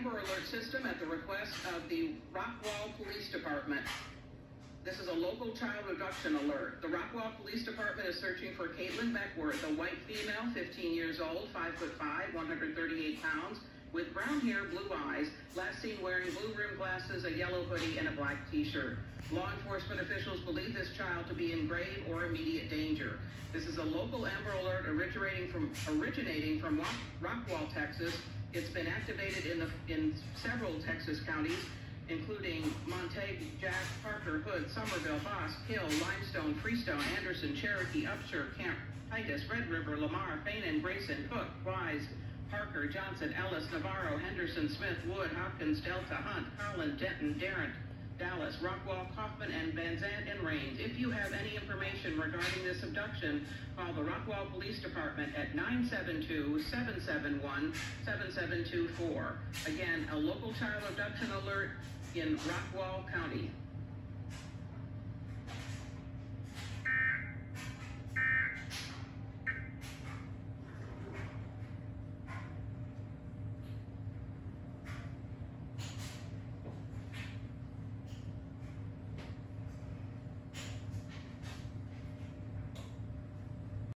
Amber Alert system at the request of the Rockwall Police Department. This is a local child abduction alert. The Rockwall Police Department is searching for Caitlin Beckworth, a white female, 15 years old, 5'5", 138 pounds, with brown hair, blue eyes, last seen wearing blue rimmed glasses, a yellow hoodie, and a black t-shirt. Law enforcement officials believe this child to be in grave or immediate danger. This is a local Amber Alert originating from Rockwall, Texas. It's been activated in several Texas counties, including Montague, Jack, Parker, Hood, Somerville, Bosque, Hill, Limestone, Freestone, Anderson, Cherokee, Upshur, Camp, Titus, Red River, Lamar, Fannin, Grayson, Cook, Wise, Parker, Johnson, Ellis, Navarro, Henderson, Smith, Wood, Hopkins, Delta, Hunt, Holland, Denton, Darrent, Dallas, Rockwall, Kaufman, and Van Zandt and Rains. If you have any information regarding this abduction, call the Rockwall Police Department at 972-771-7724. Again, a local child abduction alert in Rockwall County.